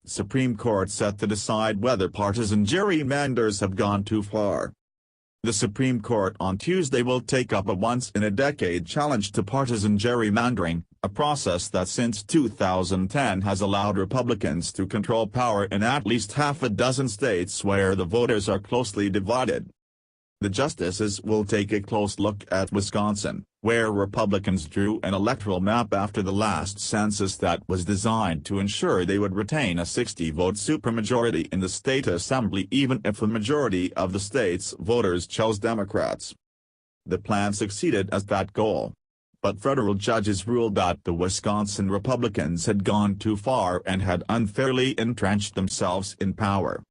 Supreme Court set to decide whether partisan gerrymanders have gone too far. The Supreme Court on Tuesday will take up a once-in-a-decade challenge to partisan gerrymandering, a process that since 2010 has allowed Republicans to control power in at least half a dozen states where the voters are closely divided. The justices will take a close look at Wisconsin, where Republicans drew an electoral map after the last census that was designed to ensure they would retain a 60-vote supermajority in the state assembly even if a majority of the state's voters chose Democrats. The plan succeeded as that goal. But federal judges ruled that the Wisconsin Republicans had gone too far and had unfairly entrenched themselves in power.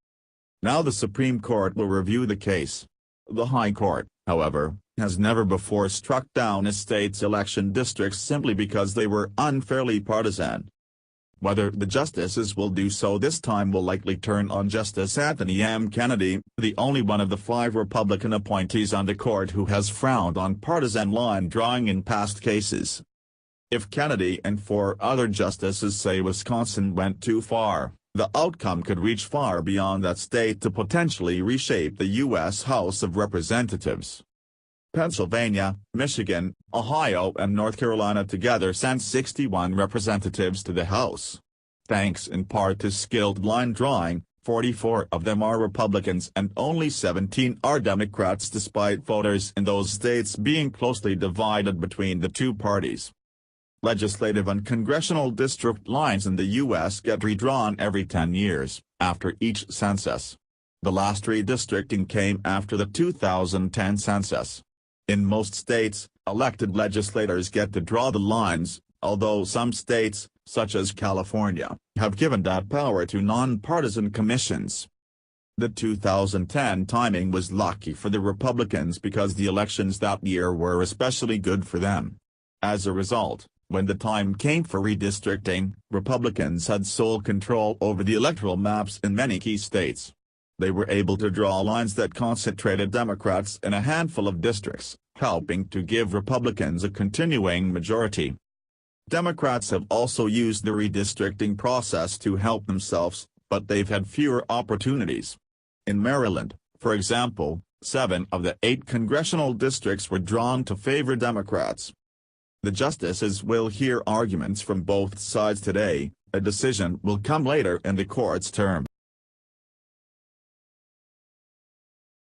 Now the Supreme Court will review the case. The High Court, however, has never before struck down a state's election districts simply because they were unfairly partisan. Whether the justices will do so this time will likely turn on Justice Anthony M. Kennedy, the only one of the 5 Republican appointees on the court who has frowned on partisan line drawing in past cases. If Kennedy and 4 other justices say Wisconsin went too far, the outcome could reach far beyond that state to potentially reshape the U.S. House of Representatives. Pennsylvania, Michigan, Ohio and North Carolina together sent 61 representatives to the House. Thanks in part to skilled line drawing, 44 of them are Republicans and only 17 are Democrats despite voters in those states being closely divided between the two parties. Legislative and congressional district lines in the U.S. get redrawn every 10 years, after each census. The last redistricting came after the 2010 census. In most states, elected legislators get to draw the lines, although some states, such as California, have given that power to nonpartisan commissions. The 2010 timing was lucky for the Republicans because the elections that year were especially good for them. As a result, when the time came for redistricting, Republicans had sole control over the electoral maps in many key states. They were able to draw lines that concentrated Democrats in a handful of districts, helping to give Republicans a continuing majority. Democrats have also used the redistricting process to help themselves, but they've had fewer opportunities. In Maryland, for example, 7 of the 8 congressional districts were drawn to favor Democrats. The justices will hear arguments from both sides today. A decision will come later in the court's term.